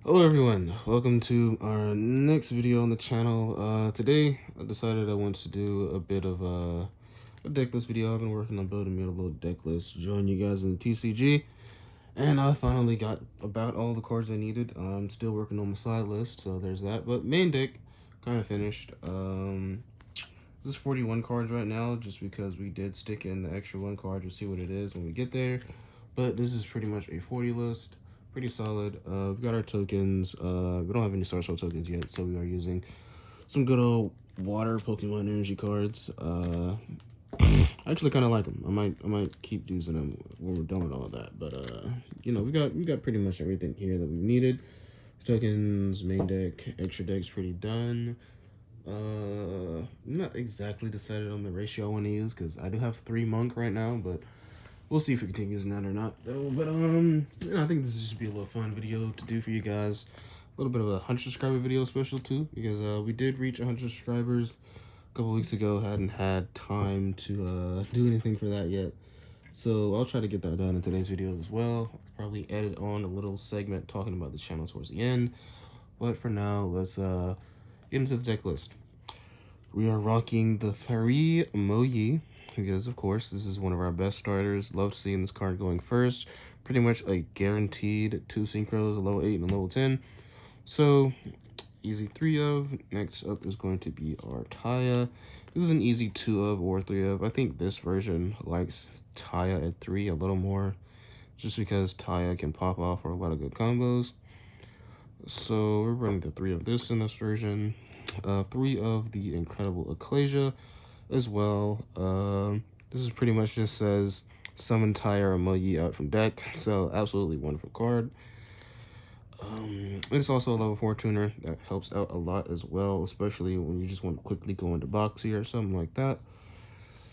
Hello everyone, welcome to our next video on the channel. Today I decided I want to do a bit of a deck list video. I've been working on building me a little deck list, join you guys in the TCG, and I finally got about all the cards I needed. I'm still working on my side list, so there's that, but main deck kind of finished. This is 41 cards right now, just because we did stick in the extra one card to see what it is when we get there, but this is pretty much a 40 list. Pretty solid. We've got our tokens. We don't have any Swordsoul tokens yet, so we are using some good old water Pokemon energy cards. I actually kind of like them. I might keep using them when we're done with all of that. But you know, we got pretty much everything here that we needed. Tokens, main deck, extra deck's pretty done. I'm not exactly decided on the ratio I want to use because I do have 3 monk right now, but we'll see if we continue using that or not, though. But you know, I think this is just be a little fun video to do for you guys. A little bit of a 100 subscriber video special too, because we did reach 100 subscribers a couple weeks ago. Hadn't had time to do anything for that yet, so I'll try to get that done in today's video as well. Probably edit on a little segment talking about the channel towards the end. But for now, let's get into the deck list. We are rocking the 3 Moyi, because of course this is one of our best starters. Love seeing this card going first. Pretty much a guaranteed 2 synchros, a level 8 and a level 10. So easy 3 of. Next up is going to be our Taya. This is an easy 2 of or 3 of. I think this version likes Taya at 3 a little more, just because Taya can pop off for a lot of good combos. So we're running the 3 of this in this version. 3 of the Incredible Ecclesia as well. This is pretty much just says summon Taya Moyi out from deck, so absolutely wonderful card. It's also a level 4 tuner that helps out a lot as well, especially when you just want to quickly go into Boxy or something like that.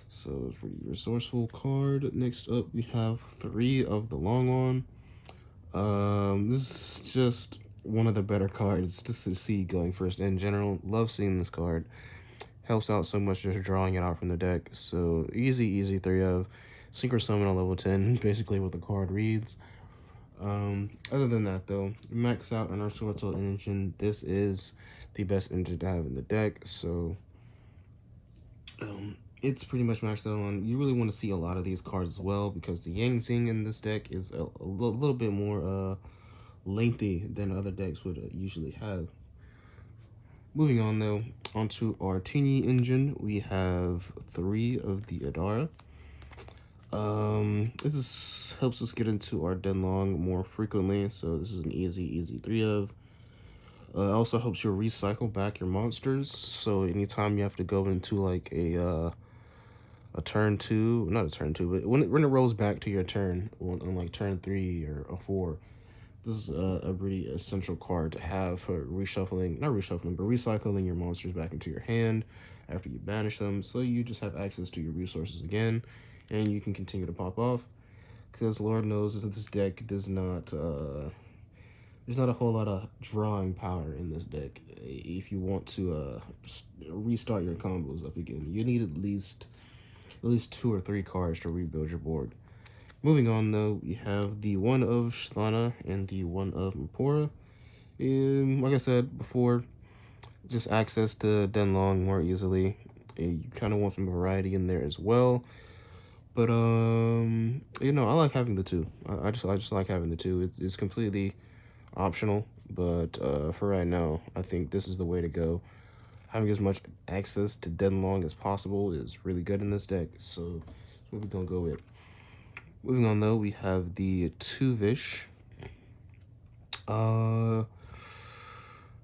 So it's pretty resourceful card. Next up we have 3 of the Long On. This is just one of the better cards just to see going first in general. Love seeing this card. Helps out so much just drawing it out from the deck. So easy 3 of. Synchro Summon on level 10, basically what the card reads. Other than that though, max out on our Swordsoul engine. This is the best engine to have in the deck, so it's pretty much maxed out on. You really want to see a lot of these cards as well, because the Yang Zing in this deck is a little bit more lengthy than other decks would usually have. Moving on though, onto our Teeny engine, we have 3 of the Adara. This helps us get into our Denglong more frequently, so this is an easy 3 of. It also helps you recycle back your monsters, so anytime you have to go into like a turn 2, not a turn 2, but when it rolls back to your turn on like turn 3 or a 4, this is a pretty essential card to have for reshuffling, not reshuffling, but recycling your monsters back into your hand after you banish them, so you just have access to your resources again, and you can continue to pop off, because Lord knows that this deck does not, there's not a whole lot of drawing power in this deck. If you want to restart your combos up again, you need at least 2 or 3 cards to rebuild your board. Moving on though, we have the 1 of Shlana and the 1 of Mpora. Like I said before, just access to Denglong more easily. You kind of want some variety in there as well. But you know, I like having the 2. I just like having the 2. It's completely optional, but for right now, I think this is the way to go. Having as much access to Denglong as possible is really good in this deck, so that's what we're gonna go with. Moving on though, we have the 2-Vish. I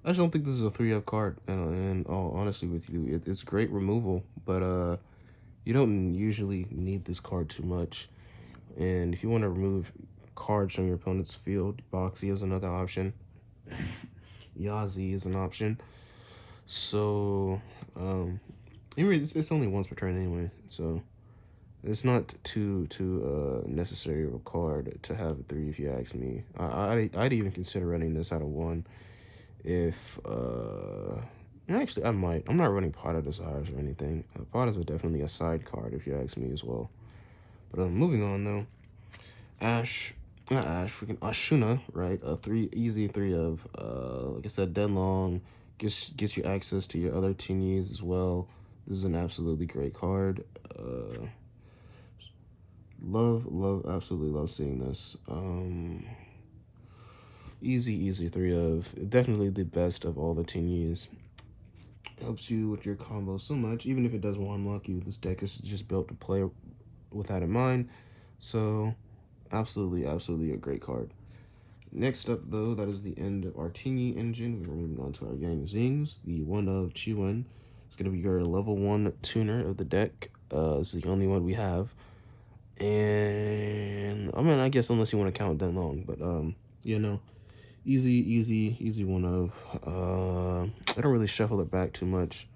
just don't think this is a 3-up card, and all honesty with you, it's great removal, but you don't usually need this card too much. And if you want to remove cards from your opponent's field, Boxy is another option. Yazi is an option. So it's only once per turn anyway, so it's not too necessary of a card to have a 3 if you ask me. I'd even consider running this out of 1 if actually I might. I'm not running Pot of Desires or anything. Pot is definitely a side card if you ask me as well. But moving on though, Ash. not Ash, freaking Ashuna, right? A easy three of, like I said, Denglong gets you access to your other teenies as well. This is an absolutely great card. Absolutely love seeing this. Easy three of, definitely the best of all the teenies. Helps you with your combo so much, even if it does one unlock you. This deck is just built to play with that in mind. So absolutely a great card. Next up, though, that is the end of our Tingy engine. We're moving on to our Yang Zings. The one of Chiwen is going to be your level 1 tuner of the deck. This is the only one we have. And, I mean, I guess unless you want to count Denglong, but, you know, easy one of. I don't really shuffle it back too much.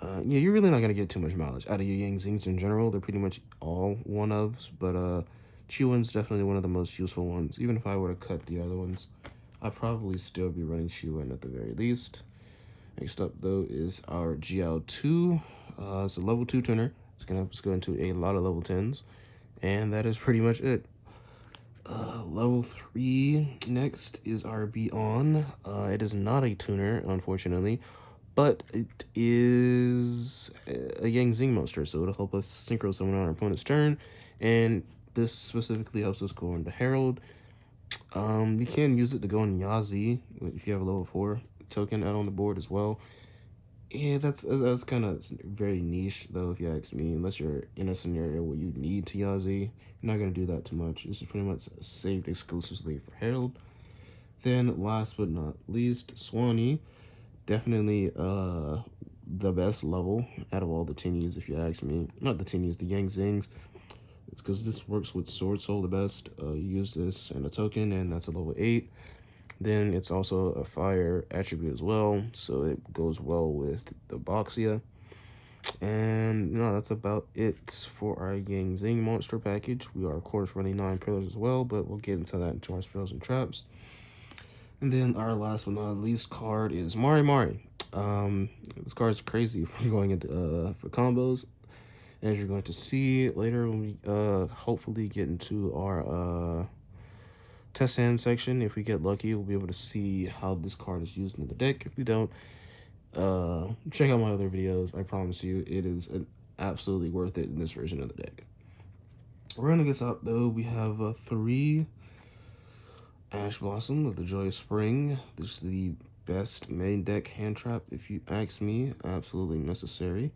Yeah, you're really not going to get too much mileage out of your Yang Zings in general. They're pretty much all one ofs, but, Chiwen's definitely one of the most useful ones. Even if I were to cut the other ones, I'd probably still be running Chiwen at the very least. Next up, though, is our GL2. It's a level 2 tuner. It's going to help us go into a lot of level 10s. And that is pretty much it. Level 3 next is our Beyond. It is not a tuner, unfortunately, but it is a Yang Zing monster, so it'll help us synchro summon on our opponent's turn, and this specifically helps us go into Herald. You can use it to go in Yazi if you have a level 4 token out on the board as well. Yeah, that's kind of very niche, though, if you ask me. Unless you're in a scenario where you need to Yazi, you're not going to do that too much. This is pretty much saved exclusively for Herald. Then, last but not least, Swanee. Definitely the best level out of all the Tinnies, if you ask me. Not the Tinnies, the Yang Zings. It's because this works with Swordsoul the best. You use this and a token, and that's a level 8. Then it's also a fire attribute as well, so it goes well with the Boxia. And that's about it for our Yang Zing monster package. We are, of course, running 9 pillars as well, but we'll get into that into our spells and traps. And then our last but not least card is Mari Mari. This card is crazy for going into for combos. As you're going to see later when we hopefully get into our test hand section. If we get lucky, we'll be able to see how this card is used in the deck. If we don't, check out my other videos. I promise you, it is absolutely worth it in this version of the deck. Rounding us out, though, we have 3 Ash Blossom of the Joyous Spring. This is the best main deck hand trap, if you ask me. Absolutely necessary,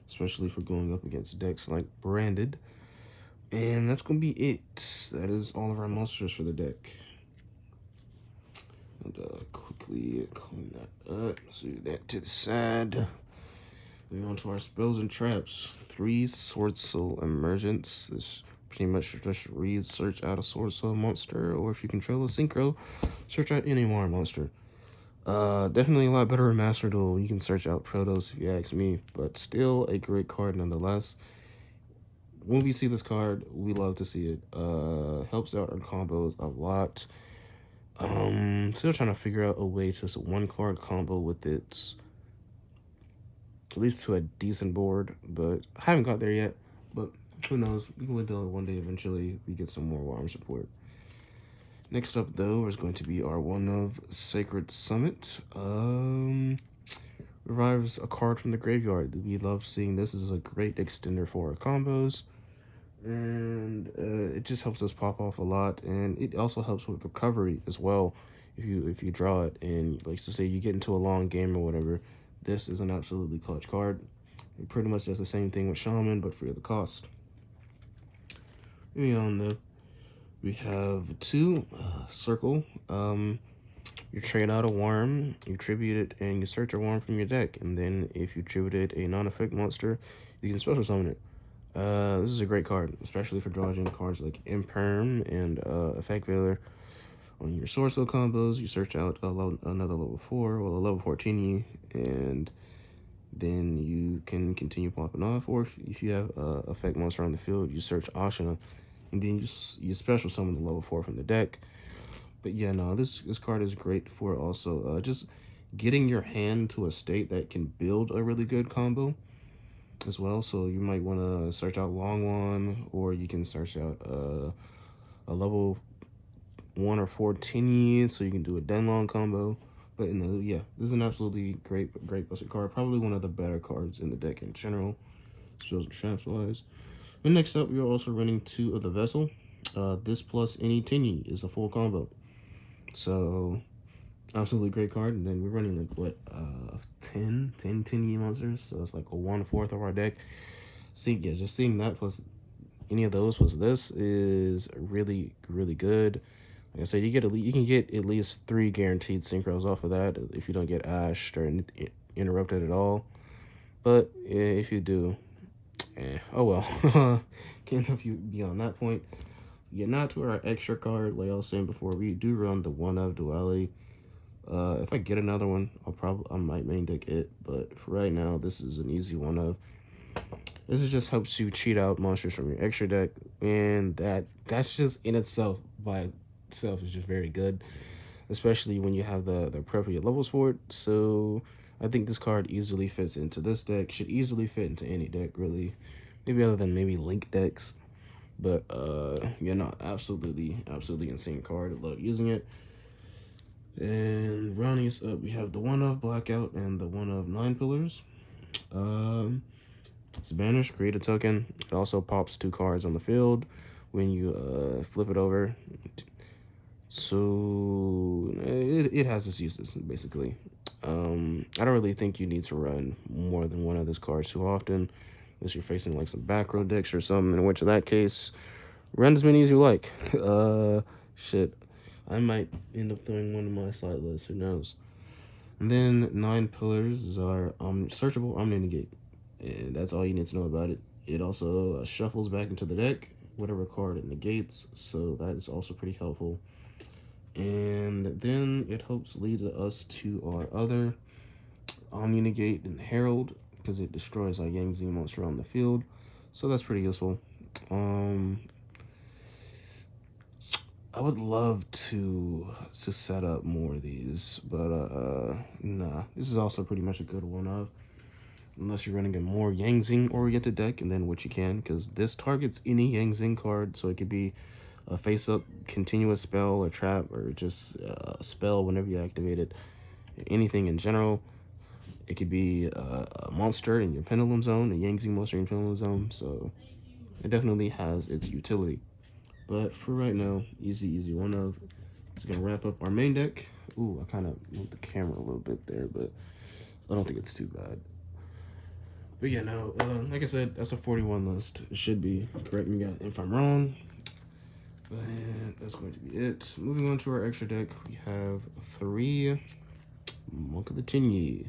especially for going up against decks like Branded. And that's going to be it. That is all of our monsters for the deck. And quickly clean that up. So do that to the side. Moving on to our spells and traps. 3 Swordsoul Emergence. This pretty much just read, search out a Swordsoul monster, or if you control a synchro, search out any more monster. Definitely a lot better in Master Duel. You can search out Protos if you ask me, but still a great card nonetheless. When we see this card, we love to see it. Helps out our combos a lot. Still trying to figure out a way to 1-card combo with it, at least to a decent board, but I haven't got there yet. But who knows? We can do it one day eventually. We get some more warm support. Next up, though, is going to be our one of Sacred Summit. Revives a card from the graveyard. We love seeing this. This is a great extender for our combos, and it just helps us pop off a lot, and it also helps with recovery as well. If you draw it, and like to say you get into a long game or whatever, this is an absolutely clutch card. It pretty much does the same thing with Shaman, but free of the cost. Moving on, though, we have 2 Circle. You trade out a worm, you tribute it, and you search a worm from your deck. And then if you tributed a non-effect monster, you can special summon it. This is a great card, especially for drawing cards like Imperm and Effect Veiler. On your Swordsoul combos, you search out another level 4, or a level 14, and then you can continue popping off. Or if you have effect monster on the field, you search Ashina, and then you special summon the level 4 from the deck. But yeah, no, this card is great for also just getting your hand to a state that can build a really good combo as well. So you might want to search out Long One, or you can search out a level 1 or 4 Tinny, so you can do a Denglong combo. But yeah, this is an absolutely great busted card. Probably one of the better cards in the deck in general, spells and traps wise. And next up, we are also running 2 of the Vessel. This plus any Tinny is a full combo. So absolutely great card. And then we're running like what 10 Tinny monsters. So that's like a 1/4 of our deck. Yeah, just seeing that plus any of those plus this is really good. Like I said, you can get at least 3 guaranteed synchros off of that if you don't get ashed or interrupted at all. But if you do, oh well. Can't help you beyond that point. Yeah, not to our extra card, like I was saying before, we do run the 1-of duality. If I get another one, I might main deck it, but for right now, this is an easy 1-of. This is just helps you cheat out monsters from your extra deck, and that's just in itself by itself is just very good, especially when you have the appropriate levels for it. So I think this card easily fits into this deck. Should easily fit into any deck, really. Maybe other than maybe Link decks. But yeah, no, absolutely insane card. I love using it. And rounding us up, we have the 1-of Blackout and the 1-of 9 Pillars. It's banished, create a token. It also pops 2 cards on the field when you flip it over. So it has its uses, basically. I don't really think you need to run more than one of these cards too often, unless you're facing like some back row decks or something, in which in that case, run as many as you like. Shit. I might end up throwing one in my side list, who knows. And then 9 Pillars is our searchable Omni-Negate. And that's all you need to know about it. It also shuffles back into the deck, whatever card it negates, so that is also pretty helpful. And then it helps lead us to our other Omni-Negate and Herald, because it destroys a Yangtze monster on the field, so that's pretty useful. I would love to set up more of these, but nah, this is also pretty much a good 1-of, unless you're running a more Yang Zing oriented deck, and then what you can, because this targets any Yang Zing card, so it could be a face-up continuous spell or trap, or just a spell whenever you activate it. Anything in general. It could be a monster in your Pendulum Zone, a Yang Zing monster in your Pendulum Zone, so it definitely has its utility. But for right now, easy 1-of. It's gonna wrap up our main deck. Ooh, I kind of moved the camera a little bit there, but I don't think it's too bad. But yeah, no, like I said, that's a 41 list. It should be. Correct me if I'm wrong. But that's going to be it. Moving on to our extra deck, we have 3 Monk of the Tinyi.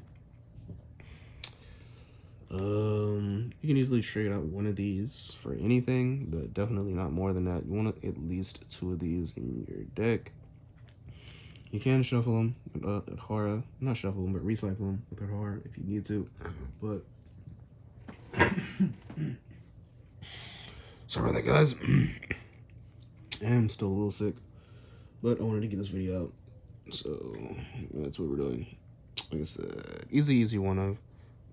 You can easily trade out one of these for anything, but definitely not more than that. You want at least 2 of these in your deck. You can shuffle them with Adhara. Not shuffle them, but recycle them with Adhara if you need to. But sorry about that, guys. I am still a little sick, but I wanted to get this video out, so that's what we're doing. Like I said, easy 1-of.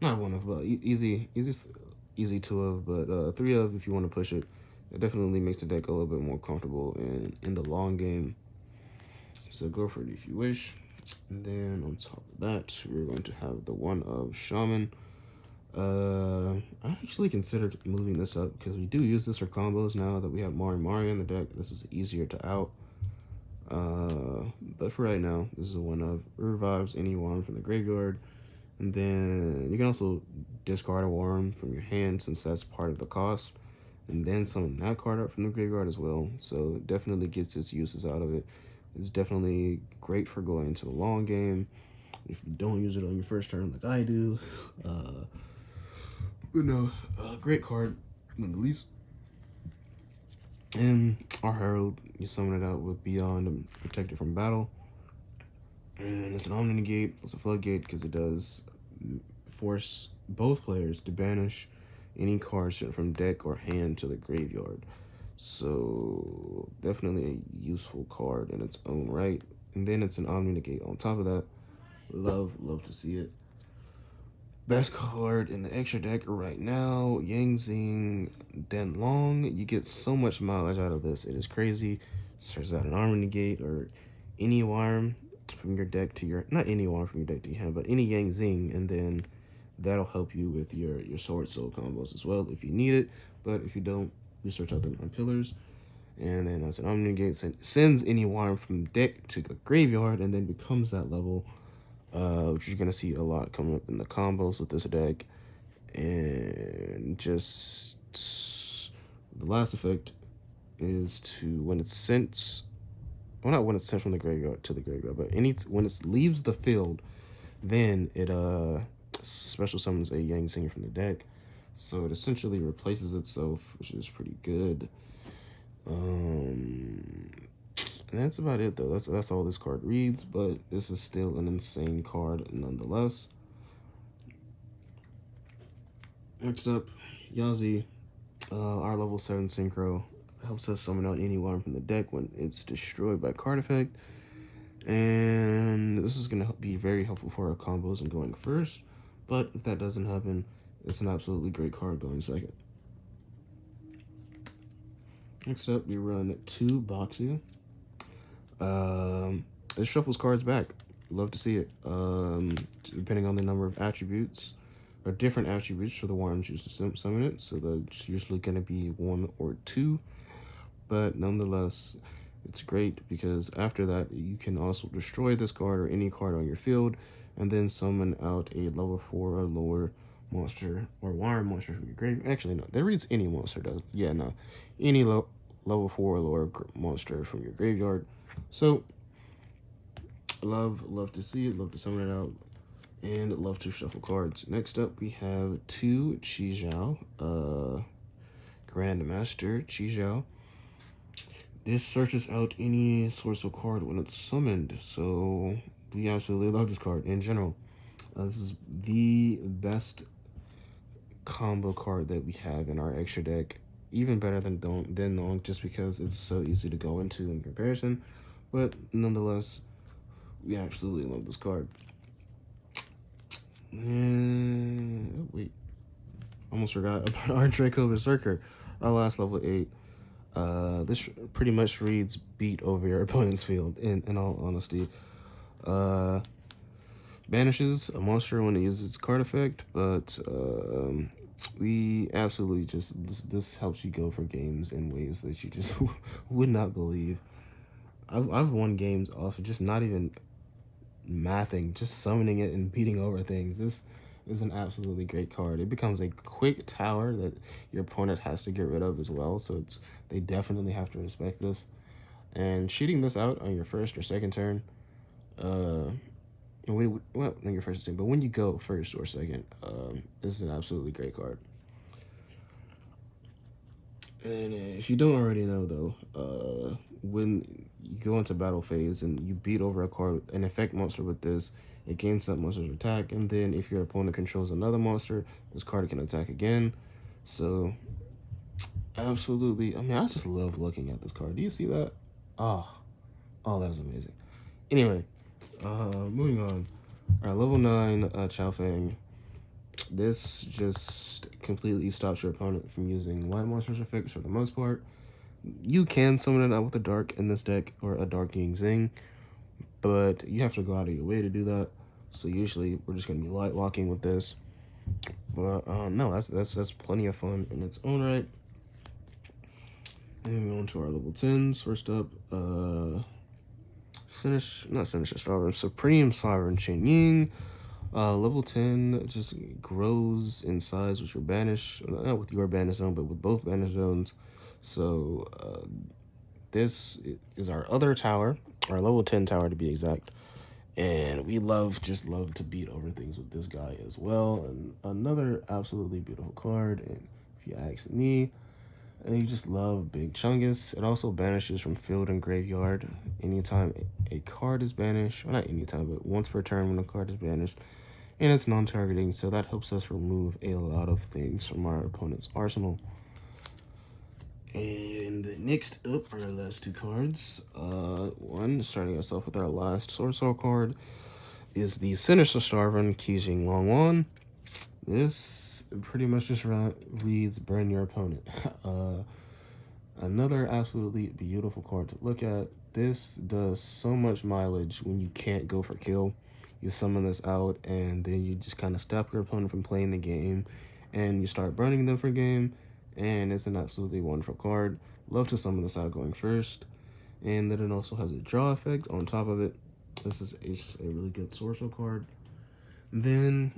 Not 1-of, but easy 2-of, but 3-of if you want to push it. It definitely makes the deck a little bit more comfortable and in the long game. So go for it if you wish. And then on top of that, we're going to have the 1-of Shaman. I actually considered moving this up because we do use this for combos now that we have Mari in the deck. This is easier to out. But for right now, this is a 1-of. It revives any worm from the graveyard. And then you can also discard a worm from your hand since that's part of the cost. And then summon that card up from the graveyard as well. So it definitely gets its uses out of it. It's definitely great for going into the long game. If you don't use it on your first turn like I do. But no, great card none the least. And our Herald, you summon it out with Beyond and Protect it from battle. And it's an Omni-Negate, it's a Floodgate because it does force both players to banish any card sent from deck or hand to the graveyard. So definitely a useful card in its own right. And then it's an Omni-Negate on top of that. Love to see it. Best card in the extra deck right now, Yangzing Denglong. You get so much mileage out of this. It is crazy. Starts out an armor negate or any worm from your deck to your, not any worm from your deck to your hand, but any Yangzing, and then that'll help you with your Sword Soul combos as well if you need it. But if you don't, you search out the 9 pillars. And then that's an armor negate. Sends any worm from deck to the graveyard and then becomes that level. Which you're gonna see a lot coming up in the combos with this deck. And just the last effect is to when it's sent, well, not when it's sent from the graveyard to the graveyard, but when it leaves the field, then it special summons a Yang Singer from the deck. So it essentially replaces itself, which is pretty good. And that's about it though. That's all this card reads, but this is still an insane card nonetheless. Next up, Yazi, our level 7 synchro, helps us summon out any worm from the deck when it's destroyed by card effect. And this is going to be very helpful for our combos and going first, but if that doesn't happen, it's an absolutely great card going second. Next up, we run 2 Boxia. It shuffles cards back. Love to see it. Depending on the number of attributes, or different attributes for the worms used to summon it. So that's usually going to be 1 or 2. But nonetheless, it's great because after that, you can also destroy this card or any card on your field, and then summon out a level 4 or lower monster or worm monster from your grave. Actually, no, that reads any monster does. Yeah, no, any level 4 or lower monster from your graveyard. So love to see it, love to summon it out, and love to shuffle cards. Next up, we have 2 Qizhao, Grandmaster Qizhao. This searches out any Swordsoul card when it's summoned, so we absolutely love this card in general. This is the best combo card that we have in our extra deck, even better than Denglong, just because it's so easy to go into in comparison. But nonetheless, we absolutely love this card. And wait, almost forgot about our Draco Berserker, our last level 8. This pretty much reads beat over your opponent's field, in all honesty. Banishes a monster when it uses its card effect, but we absolutely just, this helps you go for games in ways that you just would not believe. I've won games off of just not even mathing, just summoning it and beating over things. This is an absolutely great card. It becomes a quick tower that your opponent has to get rid of as well, so they definitely have to respect this. And shooting this out on your first or second turn, well, not your first turn, but when you go first or second, this is an absolutely great card. And if you don't already know though, when you go into battle phase and you beat over a card, an effect monster with this, it gains that monster's attack, and then if your opponent controls another monster, this card can attack again. So absolutely, I mean, I just love looking at this card. Do you see that? Oh, that is amazing. Anyway, moving on. All right, level 9 Chao Feng. This just completely stops your opponent from using light monsters effects for the most part. You can summon it out with a dark in this deck, or a dark Yangzing, but you have to go out of your way to do that. So usually we're just gonna be light locking with this. But no, that's plenty of fun in its own right. And we go on to our level 10s. First up, Supreme Sovereign Chen Ying. Level 10 just grows in size with your banish, not with your banish zone, but with both banish zones. So this is our other tower, our level 10 tower to be exact. And we love to beat over things with this guy as well. And another absolutely beautiful card. And if you ask me, and you just love Big Chungus. It also banishes from field and graveyard anytime a card is banished. Well, not anytime, but once per turn when a card is banished. And it's non-targeting, so that helps us remove a lot of things from our opponent's arsenal. And next up are our last 2 cards. One, starting us off with our last Swordsoul card, is the Sinister Starvin Qijing Longwan. This pretty much just reads burn your opponent. Another absolutely beautiful card to look at. This does so much mileage when you can't go for kill. You summon this out and then you just kind of stop your opponent from playing the game and you start burning them for game, and it's an absolutely wonderful card. Love to summon this out going first. And then it also has a draw effect on top of it. This is just a really good Swordsoul card. Then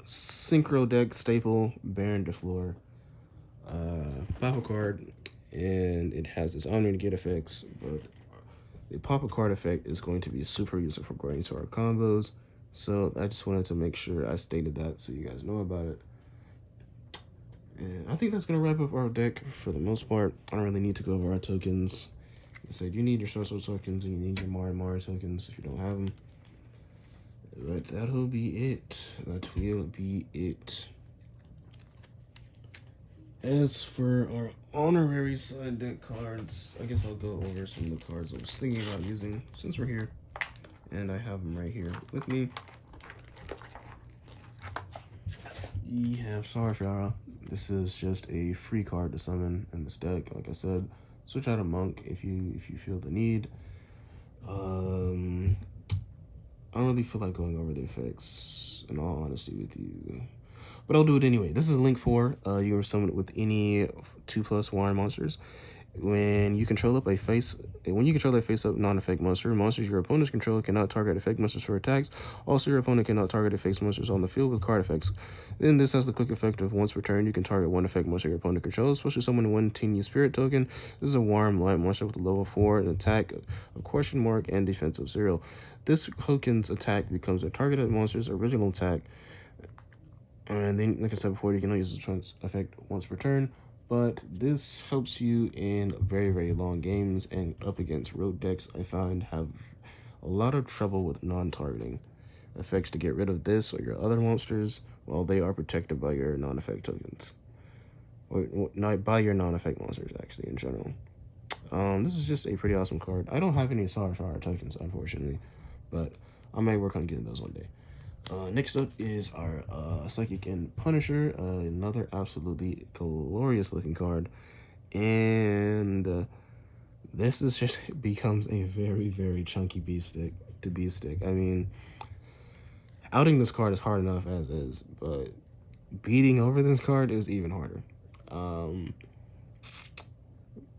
Synchro deck staple Baron de Fleur. Pop a card, and it has this Omni Negate effects, but the pop a card effect is going to be super useful for going to our combos. So I just wanted to make sure I stated that so you guys know about it. And I think that's going to wrap up our deck for the most part. I don't really need to go over our tokens. I said you need your Swordsoul tokens and you need your Mara tokens if you don't have them. But that'll be it. That will be it. As for our honorary side deck cards, I guess I'll go over some of the cards I was thinking about using since we're here. And I have them right here with me. We have Sarshara. This is just a free card to summon in this deck. Like I said, switch out a monk if you feel the need. I don't really feel like going over the effects, in all honesty with you, but I'll do it anyway. This is Link 4. You can summon it with any 2+ wire monsters. When you control a face-up non-effect monster, monsters your opponents control cannot target effect monsters for attacks. Also, your opponent cannot target effect monsters on the field with card effects. Then this has the quick effect of once per turn, you can target one effect monster your opponent controls, especially summon one Teeny Spirit token. This is a Worm Light monster with a level 4, an attack, a question mark, and defensive 0. This token's attack becomes a targeted monster's original attack. And then, like I said before, you can only use this effect once per turn. But this helps you in very, very long games, and up against road decks I find have a lot of trouble with non-targeting effects to get rid of this or your other monsters while they are protected by your non-effect tokens. Or not by your non-effect monsters, actually, in general. This is just a pretty awesome card. I don't have any Sarshara tokens, unfortunately, but I may work on getting those one day. Next up is our Psychic and Punisher, another absolutely glorious looking card, and this is just becomes a very, very chunky beef stick. I mean, outing this card is hard enough as is, but beating over this card is even harder.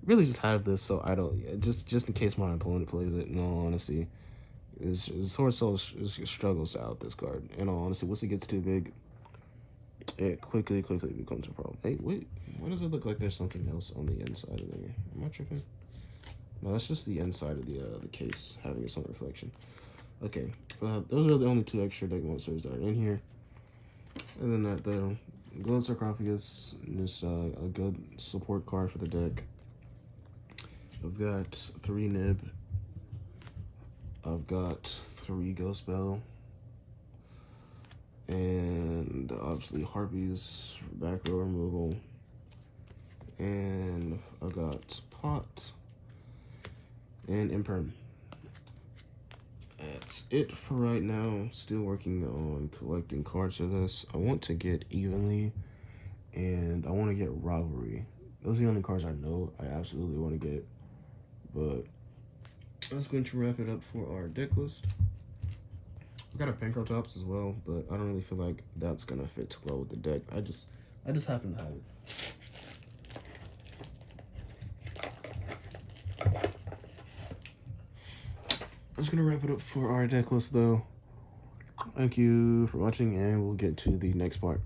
Really just have this so I don't, just in case my opponent plays it, in all honesty. Swordsoul struggles to out this card. In all honesty, once it gets too big, it quickly becomes a problem. Hey, wait, why does it look like there's something else on the inside of there? Am I tripping? No, that's just the inside of the case having its own reflection. Okay, those are the only 2 extra deck monsters that are in here. And then the Gold Sarcophagus, just a good support card for the deck. I've got 3 Nib. I've got 3 Ghost Bell, and obviously Harpies for back row removal, and I've got Pot and Imperm. That's it for right now. Still working on collecting cards for this. I want to get Evenly, and I want to get Rivalry. Those are the only cards I know I absolutely want to get, but that's going to wrap it up for our deck list. I've got a Pankratops as well, but I don't really feel like that's gonna fit too well with the deck. I just happen to have it. That's gonna wrap it up for our deck list though. Thank you for watching, and we'll get to the next part.